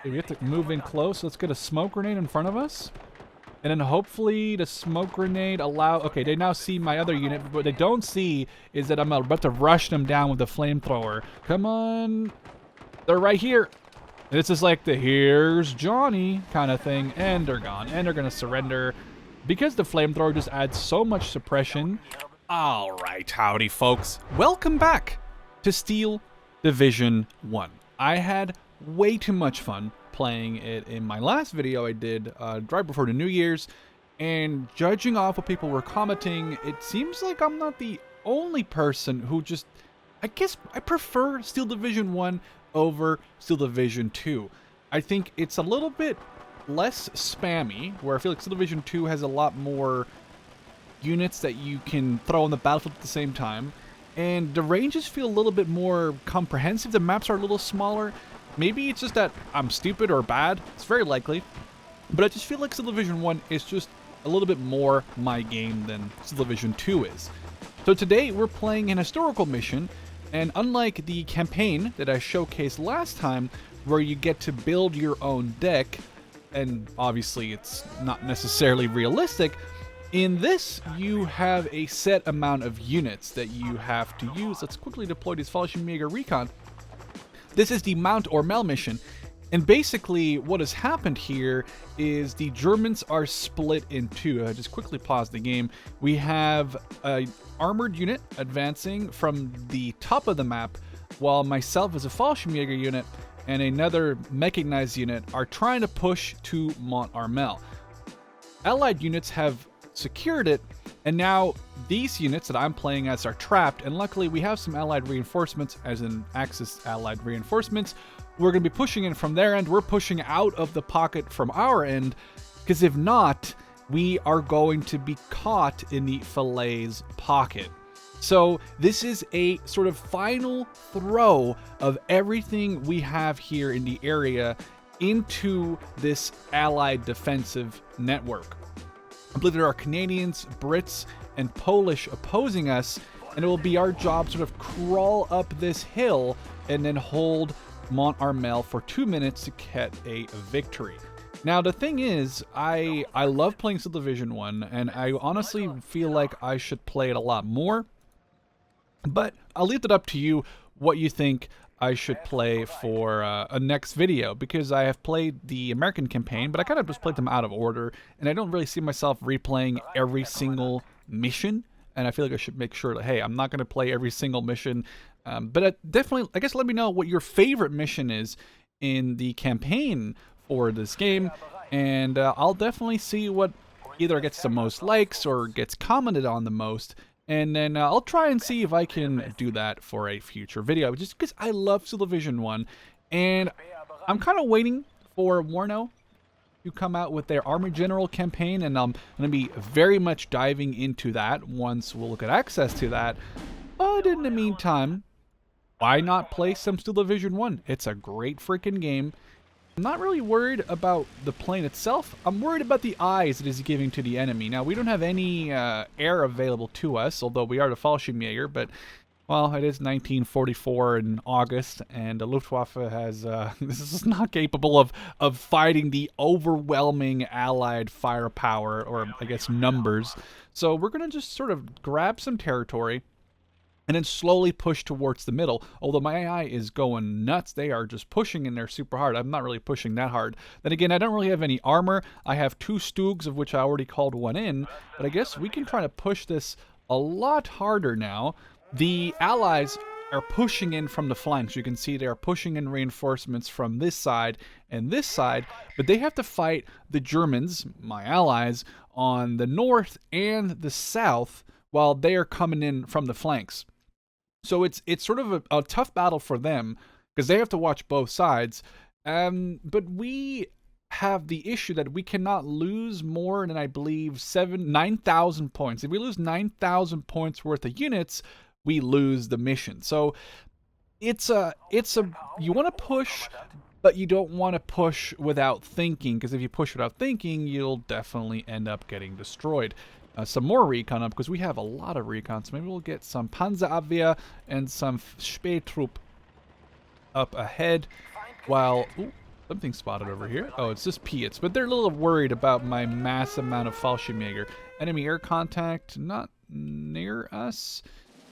Okay, we have to move in close. Let's get a smoke grenade in front of us. And then hopefully the smoke grenade allow... Okay, they now see my other unit. But what they don't see is that I'm about to rush them down with the flamethrower. Come on. They're right here. This is like the here's Johnny kind of thing. And they're gone. And they're going to surrender. Because the flamethrower just adds so much suppression. Alright, howdy folks. Welcome back to Steel Division 1. I had way too much fun playing it in my last video I did right before the New Year's, and judging off what people were commenting, it seems like I'm not the only person who just, I guess I prefer Steel Division 1 over Steel Division 2. I think it's a little bit less spammy, where I feel like Steel Division 2 has a lot more units that you can throw on the battlefield at the same time, and the ranges feel a little bit more comprehensive. The maps are a little smaller. Maybe it's just that I'm stupid or bad. It's very likely. But I just feel like Steel Division 1 is just a little bit more my game than Steel Division 2 is. So today we're playing an historical mission, and unlike the campaign that I showcased last time, where you get to build your own deck, and obviously it's not necessarily realistic, in this you have a set amount of units that you have to use. Let's quickly deploy these Fallschirmjäger recon. This is the Mount Ormel mission, and basically what has happened here is the Germans are split in two. I just quickly pause the game. We have an armored unit advancing from the top of the map, while myself as a Fallschirmjäger unit and another mechanized unit are trying to push to Mont Ormel. Allied units have secured it, and now these units that I'm playing as are trapped, and luckily we have some allied reinforcements, as in Axis allied reinforcements. We're going to be pushing in from their end. We're pushing out of the pocket from our end, because if not, we are going to be caught in the Falaise pocket. So this is a sort of final throw of everything we have here in the area into this allied defensive network. I believe there are Canadians, Brits, and Polish opposing us, and it will be our job to sort of crawl up this hill and then hold Mont Ormel for 2 minutes to get a victory. Now the thing is, I love playing Steel Division 1, and I honestly feel like I should play it a lot more, but I'll leave it up to you what you think I should play for a next video, because I have played the American campaign, but I kind of just played them out of order, and I don't really see myself replaying every single mission, and I feel like I should make sure that, hey, I'm not going to play every single mission, but definitely, I guess let me know what your favorite mission is in the campaign for this game, and I'll definitely see what either gets the most likes or gets commented on the most. And then I'll try and see if I can do that for a future video, just because I love Steel Division 1, and I'm kind of waiting for Warno to come out with their Army General campaign, and I'm going to be very much diving into that once we'll get access to that. But in the meantime, why not play some Steel Division 1? It's a great freaking game. I'm not really worried about the plane itself. I'm worried about the eyes it is giving to the enemy. Now, we don't have any air available to us, although we are the Fallschirmjäger, but, well, it is 1944 in August, and the Luftwaffe has, this is not capable of fighting the overwhelming Allied firepower, or, I guess, numbers. So we're going to just sort of grab some territory, and then slowly push towards the middle. Although my AI is going nuts. They are just pushing in there super hard. I'm not really pushing that hard. Then again, I don't really have any armor. I have 2 Stugs, of which I already called one in. But I guess we can try to push this a lot harder now. The Allies are pushing in from the flanks. You can see they are pushing in reinforcements from this side and this side. But they have to fight the Germans, my allies, on the north and the south, while they are coming in from the flanks. So it's sort of a tough battle for them, because they have to watch both sides. But we have the issue that we cannot lose more than, I believe, 9,000 points. If we lose 9,000 points worth of units, we lose the mission. So it's a you want to push, but you don't want to push without thinking, because if you push without thinking, you'll definitely end up getting destroyed. Some more recon up, because we have a lot of recon, so maybe we'll get some Panzerabwehr and some Spähtrupp up ahead, while Something spotted over here. Oh, it's just Piets, but they're a little worried about my mass amount of Fallschirmjäger. Enemy air contact, not near us.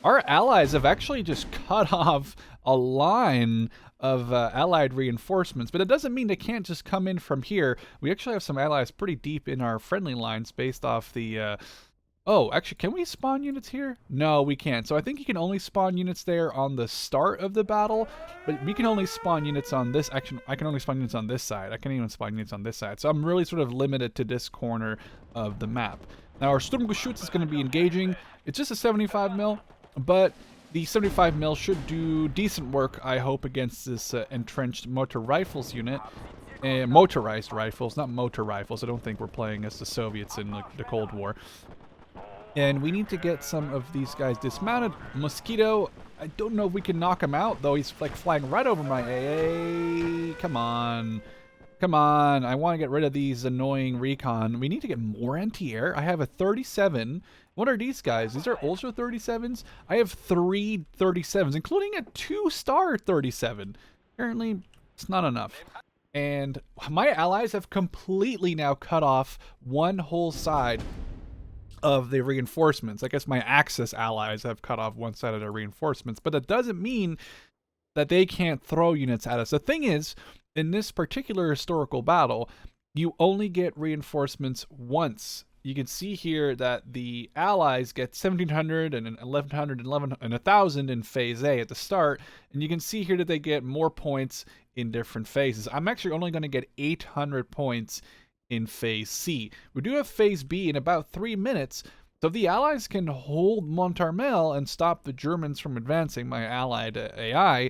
Our allies have actually just cut off a line of allied reinforcements, but it doesn't mean they can't just come in from here. We actually have some allies pretty deep in our friendly lines based off the... Oh, actually, can we spawn units here? No, we can't. So I think you can only spawn units there on the start of the battle, but we can only spawn units on this. Actually, I can only spawn units on this side. I can't even spawn units on this side. So I'm really sort of limited to this corner of the map. Now, our Sturmgeschütz is going to be engaging. It's just a 75 mil, but the 75 mil should do decent work, I hope, against this entrenched motor rifles unit. Motorized rifles, not motor rifles. I don't think we're playing as the Soviets in the Cold War. And we need to get some of these guys dismounted. Mosquito, I don't know if we can knock him out, though he's like flying right over my AA. Come on. Come on. I want to get rid of these annoying recon. We need to get more anti-air. I have a 37. What are these guys? These are also 37s? I have 3 37s, including a 2-star 37. Apparently, it's not enough. And my allies have completely now cut off one whole side of the reinforcements. I guess my Axis allies have cut off one side of their reinforcements, but that doesn't mean that they can't throw units at us. The thing is, in this particular historical battle, you only get reinforcements once. You can see here that the allies get 1,700 and 1,100 and 1,000 in phase A at the start, and you can see here that they get more points in different phases. I'm actually only going to get 800 points in phase C. We do have phase B in about 3 minutes, so if the allies can hold Montarmel and stop the Germans from advancing, my allied AI,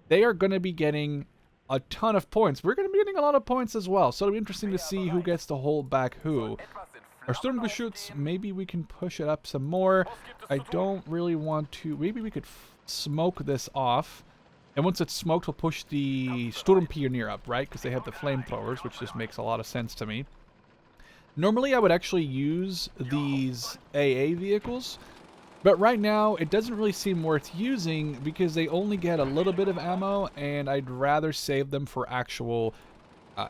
they are going to be getting a ton of points. We're going to be getting a lot of points as well, so it'll be interesting to see who gets to hold back who. Our Sturmgeschütz, maybe we can push it up some more. I don't really want to... Maybe we could smoke this off. And once it's smoked, we'll push the Sturmpioneer up, right? Because they have the flamethrowers, which just makes a lot of sense to me. Normally, I would actually use these AA vehicles. But right now, it doesn't really seem worth using because they only get a little bit of ammo, and I'd rather save them for actual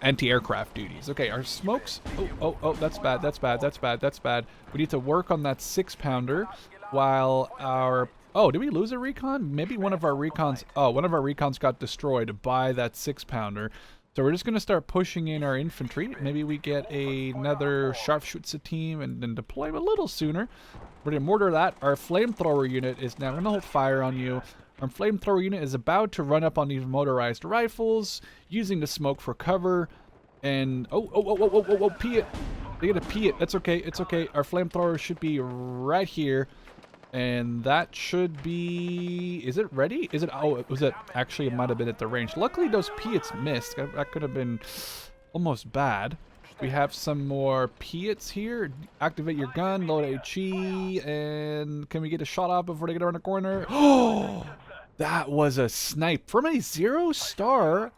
anti-aircraft duties. Okay, our smokes... Oh, that's bad, that's bad, that's bad, that's bad. We need to work on that 6-pounder while our... Oh, did we lose a recon? Maybe one of our recons... Oh, one of our recons got destroyed by that 6-pounder. So we're just going to start pushing in our infantry. Maybe we get another Scharfschütze team and then deploy them a little sooner. We're going to mortar that. Our flamethrower unit is now going to hold fire on you. Our flamethrower unit is about to run up on these motorized rifles, using the smoke for cover. And... Oh, pee it. They get to pee it. That's okay. It's okay. Our flamethrower should be right here. And that should be... Is it ready? Is it... Oh, was it... Actually, it might have been at the range. Luckily, those Piets missed. That could have been almost bad. We have some more Piets here. Activate your gun, load HE, and can we get a shot off before they get around the corner? Oh! That was a snipe. From a 0-star,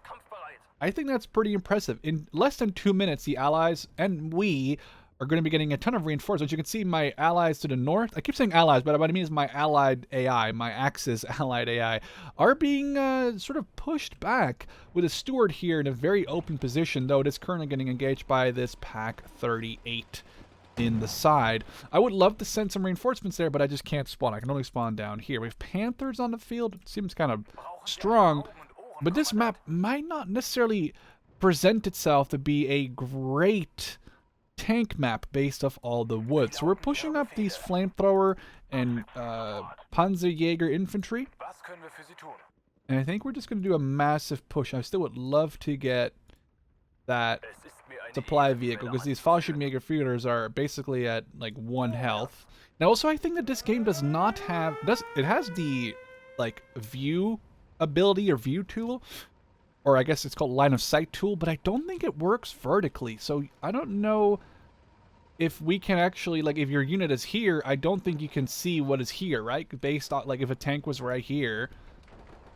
I think that's pretty impressive. In less than 2 minutes, the allies and we are going to be getting a ton of reinforcements. You can see my allies to the north. I keep saying allies, but what I mean is my allied AI, my Axis allied AI, are being sort of pushed back with a steward here in a very open position, though it is currently getting engaged by this Pack 38 in the side. I would love to send some reinforcements there, but I just can't spawn. I can only spawn down here. We have Panthers on the field. It seems kind of strong, but this map might not necessarily present itself to be a great tank map based off all the wood. So we're pushing up these flamethrower and Panzerjäger infantry. And I think we're just going to do a massive push. I still would love to get that supply vehicle because these Fallschirmjäger fighters are basically at like 1 health. Now also I think that this game does not have... It has the like view ability or view tool, or I guess it's called line of sight tool, but I don't think it works vertically. So I don't know if we can actually, like, if your unit is here, I don't think you can see what is here, right? Based on, like, if a tank was right here,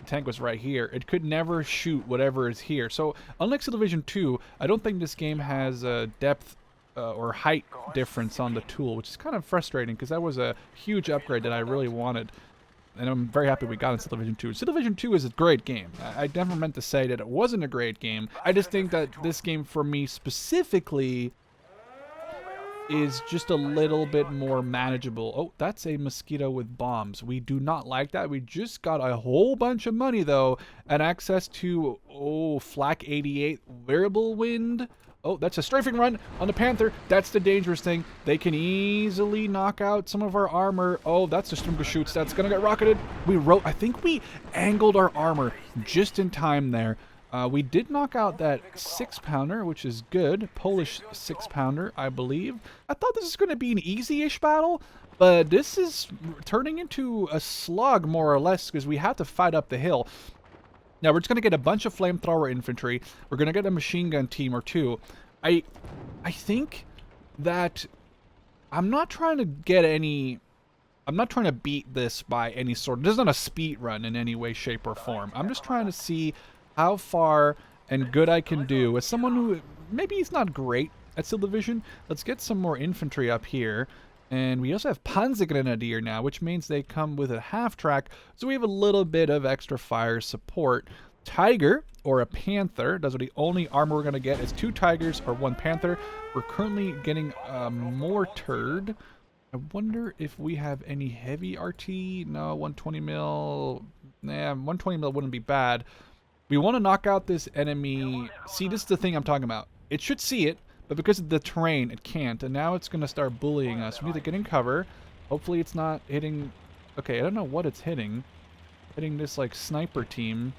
it could never shoot whatever is here. So unlike Division 2, I don't think this game has a depth or height difference on the tool, which is kind of frustrating because that was a huge upgrade that I really wanted. and I'm very happy we got in Steel Division 2. Steel Division 2 is a great game. I never meant to say that it wasn't a great game. I just think that this game, for me specifically, is just a little bit more manageable. Oh, that's a mosquito with bombs. We do not like that. We just got a whole bunch of money, though, and access to, oh, Flak 88 variable wind. Oh, that's a strafing run on the Panther. That's the dangerous thing. They can easily knock out some of our armor. Oh, that's the Sturmgeschütz. That's going to get rocketed. I think we angled our armor just in time there. We did knock out that 6-pounder, which is good. Polish 6-pounder, I believe. I thought this was going to be an easy-ish battle, but this is turning into a slog, more or less, because we have to fight up the hill. Now, we're just going to get a bunch of flamethrower infantry. We're going to get a machine gun team or two. I think that I'm not trying to get any... I'm not trying to beat this by any sort... This is not a speed run in any way, shape, or form. I'm just trying to see how far and good I can do as someone who maybe is not great at Steel Division. Let's get some more infantry up here. And we also have Panzergrenadier now, which means they come with a half-track, so we have a little bit of extra fire support. Tiger, or a Panther, those are the only armor we're going to get. Is 2 Tigers or 1 Panther. We're currently getting mortared. I wonder if we have any heavy RT. No, 120 mil. Nah, 120 mil wouldn't be bad. We want to knock out this enemy. See, this is the thing I'm talking about. It should see it, but because of the terrain, it can't. And now it's going to start bullying us. We need to get in cover. Hopefully it's not hitting... Okay, I don't know what it's hitting. Hitting this, like, sniper team.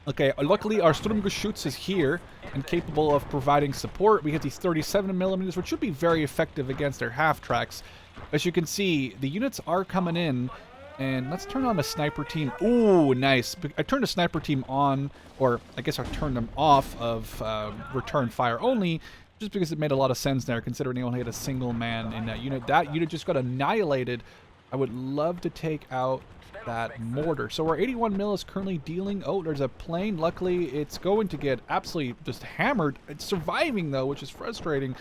Okay, luckily our Sturmgeschütz is here and capable of providing support. We have these 37mm, which should be very effective against their half-tracks. As you can see, the units are coming in. And let's turn on the sniper team. Ooh, nice. I turned the sniper team on, or I guess I turned them off of return fire only, just because it made a lot of sense there, considering they only had a single man in that unit. That unit just got annihilated. I would love to take out that mortar. So our 81 mil is currently dealing. Oh, there's a plane. Luckily, it's going to get absolutely just hammered. It's surviving, though, which is frustrating.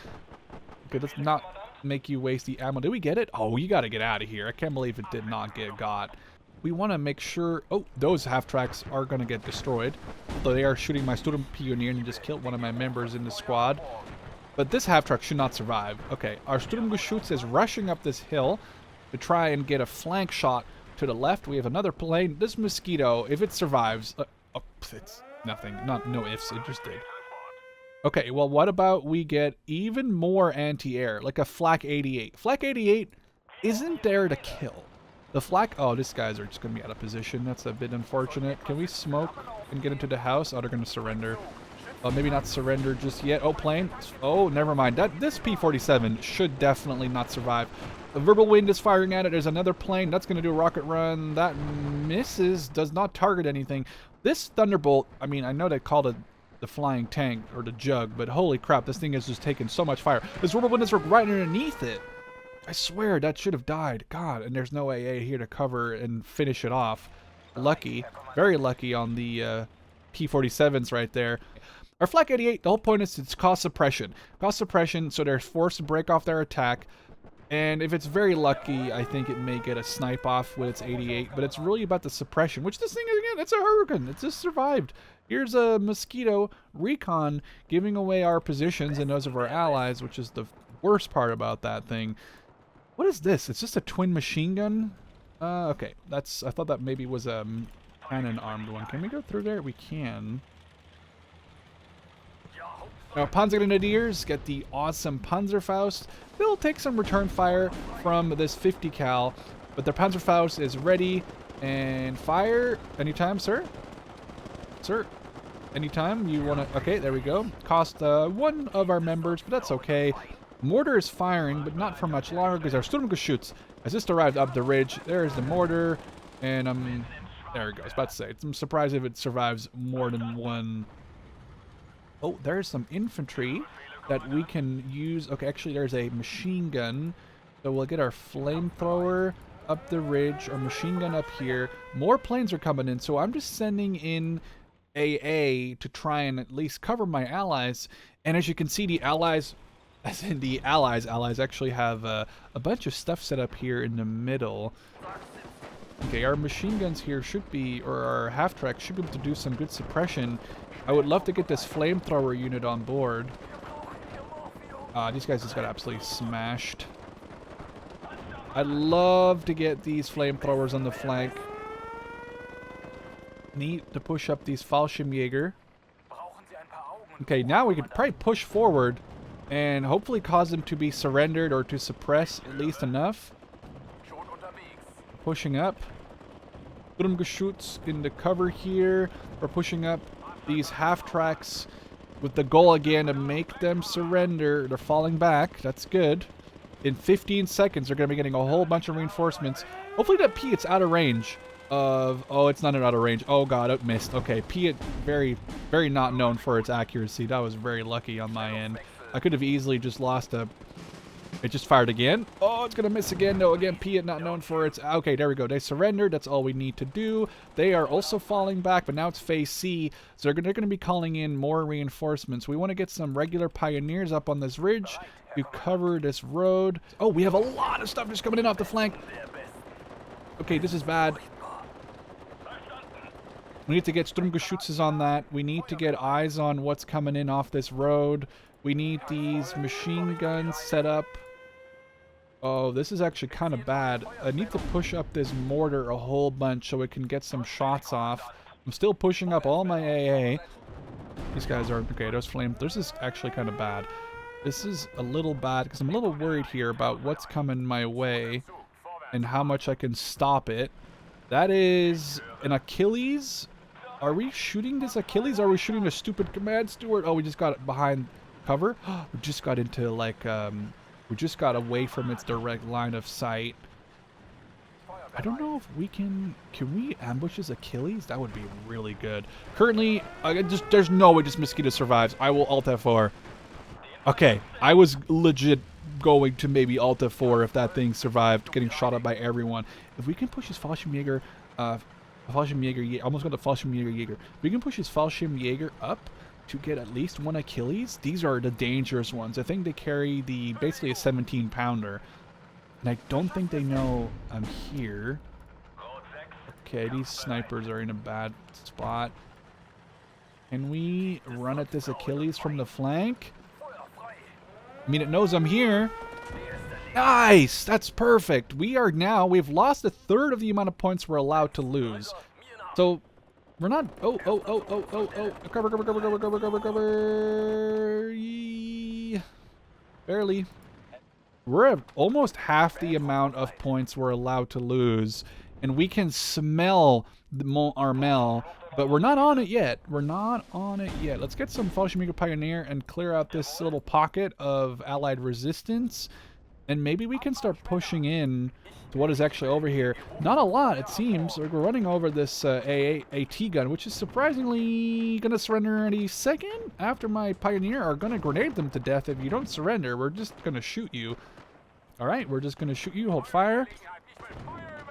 Okay, let's not make you waste the ammo. Did we get it? Oh, you got to get out of here. I can't believe it did not get got. We want to make sure... Oh, those half-tracks are going to get destroyed. Although they are shooting my Sturm Pioneer and just killed one of my members in the squad. But this half-track should not survive. Okay, our Sturmgeschütz is rushing up this hill to try and get a flank shot to the left. We have another plane. This mosquito, if it survives... oh, it's nothing. No ifs. It just did. Okay, well, what about we get even more anti-air, like a Flak 88. Flak 88 isn't there to kill. The Flak... Oh, these guys are just going to be out of position. That's a bit unfortunate. Can we smoke and get into the house? Oh, they're going to surrender. Oh, maybe not surrender just yet. Oh, plane. Oh, never mind. This P-47 should definitely not survive. The verbal wind is firing at it. There's another plane. That's going to do a rocket run. That misses. Does not target anything. This Thunderbolt, I mean, I know they called it the flying tank or the jug, but holy crap, this thing is just taking so much fire. This verbal wind is right underneath it. I swear that should have died. God, and there's no AA here to cover and finish it off. Lucky. Very lucky on the P-47s right there. Our Flak 88, the whole point is it's cost suppression. Cost suppression, so they're forced to break off their attack. And if it's very lucky, I think it may get a snipe off with its 88. But it's really about the suppression, which this thing, again, it's a Hurricane. It just survived. Here's a Mosquito Recon giving away our positions and those of our allies, which is the worst part about that thing. What is this? It's just a twin machine gun? Okay. I thought that maybe was a cannon-armed one. Can we go through there? We can. Now, Panzergrenadiers get the awesome Panzerfaust. They'll take some return fire from this 50 cal, but their Panzerfaust is ready and fire anytime, sir. Sir, anytime you want to... Okay, there we go. Cost one of our members, but that's okay. Mortar is firing, but not for much longer because our Sturmgeschütz has just arrived up the ridge. There's the mortar, and there it goes. About to say, I'm surprised if it survives more than one. Oh, there's some infantry that we can use. Okay, actually, there's a machine gun. So we'll get our flamethrower up the ridge, our machine gun up here. More planes are coming in, so I'm just sending in AA to try and at least cover my allies. And as you can see, the allies, as in the allies actually have a bunch of stuff set up here in the middle. Okay, our machine guns here should be, or our half-track should be able to do some good suppression. I would love to get this flamethrower unit on board. These guys just got absolutely smashed. I'd love to get these flamethrowers on the flank. Need to push up these Fallschirmjäger. Okay, now we can probably push forward and hopefully cause them to be surrendered or to suppress at least enough. Pushing up. Sturmgeschütz into cover here. We're pushing up these half-tracks with the goal again to make them surrender. They're falling back. That's good. In 15 seconds, they're going to be getting a whole bunch of reinforcements. Hopefully that Piat's out of range of... Oh, it's not out of range. Oh, God, it missed. Okay, Piat, very, very not known for its accuracy. That was very lucky on my end. I could have easily just lost a... It just fired again. Oh, it's going to miss again. No, again, Piat not known for its... Okay, there we go. They surrendered. That's all we need to do. They are also falling back, but now it's phase C. So they're going to be calling in more reinforcements. We want to get some regular pioneers up on this ridge to cover this road. Oh, we have a lot of stuff just coming in off the flank. Okay, this is bad. We need to get Sturmgeschützes on that. We need to get eyes on what's coming in off this road. We need these machine guns set up. Oh, this is actually kind of bad. I need to push up this mortar a whole bunch so it can get some shots off. I'm still pushing up all my AA. These guys are... Okay, those flames... This is actually kind of bad. This is a little bad because I'm a little worried here about what's coming my way and how much I can stop it. That is an Achilles. Are we shooting this Achilles? Or are we shooting the stupid command steward? Oh, we just got it behind cover. We just got into like we just got away from its direct line of sight. I don't know if we can we ambush this Achilles? That would be really good. Currently, there's no way this mosquito survives. I will Alt F4. Okay, I was legit going to maybe Alt F4 if that thing survived getting shot up by everyone. If we can push his Fallschirmjäger, almost got the Fallschirmjäger. If we can push his Fallschirmjäger up to get at least one Achilles, these are the dangerous ones. I think they carry basically a 17-pounder. And I don't think they know I'm here. Okay, these snipers are in a bad spot. Can we run at this Achilles from the flank? I mean, it knows I'm here. Nice! That's perfect. We've lost a third of the amount of points we're allowed to lose. So, we're not... Oh. Cover. Yee. Barely. We're at almost half the amount of points we're allowed to lose. And we can smell the Mont Armel, but we're not on it yet. Let's get some Fallschirmjäger Pioneer and clear out this little pocket of Allied resistance. And maybe we can start pushing in to what is actually over here. Not a lot, it seems. We're running over this AT gun, which is surprisingly going to surrender any second after my Pioneer are going to grenade them to death. If you don't surrender, we're just going to shoot you. Alright, we're just going to shoot you. Hold fire.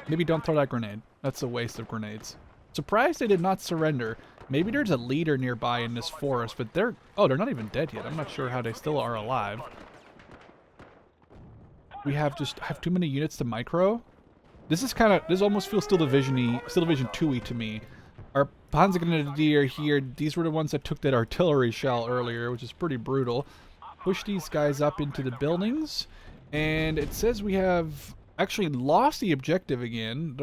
Maybe don't throw that grenade. That's a waste of grenades. Surprised they did not surrender. Maybe there's a leader nearby in this forest, but they're not even dead yet. I'm not sure how they still are alive. We have too many units to micro. This almost feels Still Division 2-y to me. Our Panzergrenadier here, these were the ones that took that artillery shell earlier, which is pretty brutal. Push these guys up into the buildings, and it says we have actually lost the objective again.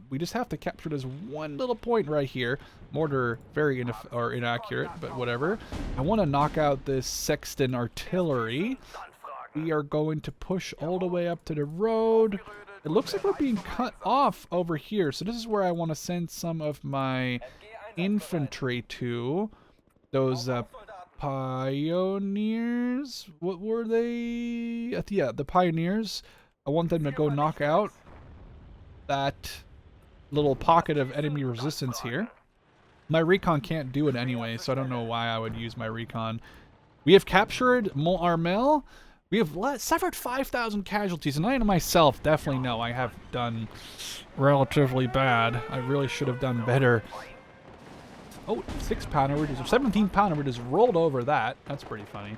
We just have to capture this one little point right here. Mortar, very inaccurate, but whatever. I want to knock out this Sexton artillery. We are going to push all the way up to the road. It looks like we're being cut off over here. So this is where I want to send some of my infantry to. Those pioneers? What were they? Yeah, the pioneers. I want them to go knock out that little pocket of enemy resistance here. My recon can't do it anyway, so I don't know why I would use my recon. We have captured Mont Armel. We have suffered 5,000 casualties, and I myself definitely know I have done relatively bad. I really should have done better. Oh, 6-pounder, or 17-pounder, we just rolled over that. That's pretty funny.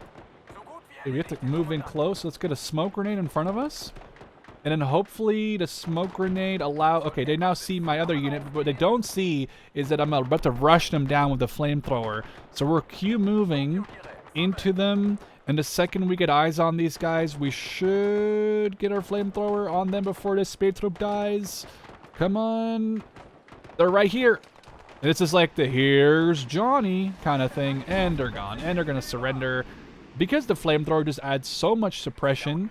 Okay, we have to move in close. Let's get a smoke grenade in front of us. And then hopefully the smoke grenade allow... Okay, they now see my other unit, but what they don't see is that I'm about to rush them down with the flamethrower. So we're Q moving into them, and the second we get eyes on these guys, we should get our flamethrower on them before this speed troop dies. Come on. They're right here. And this is like the here's Johnny kind of thing, and they're gone, and they're going to surrender. Because the flamethrower just adds so much suppression,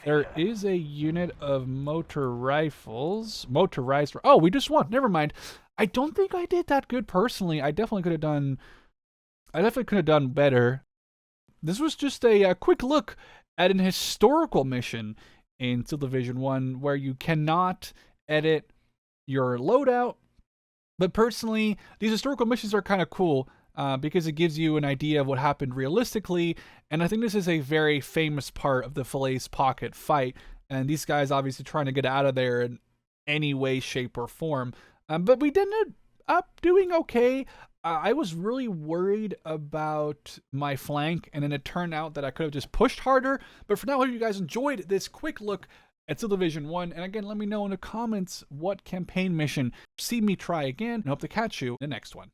there is a unit of motor rifles. Motorized. Oh, we just won. Never mind. I don't think I did that good personally. I definitely could have done better. This was just a quick look at an historical mission in Steel Division 1 where you cannot edit your loadout. But personally, these historical missions are kind of cool. Because it gives you an idea of what happened realistically, and I think this is a very famous part of the Falaise Pocket fight, and these guys obviously trying to get out of there in any way, shape, or form. But we ended up doing okay. I was really worried about my flank, and then it turned out that I could have just pushed harder. But for now, I hope you guys enjoyed this quick look at Steel Division 1, and again, let me know in the comments what campaign mission see me try again, and hope to catch you in the next one.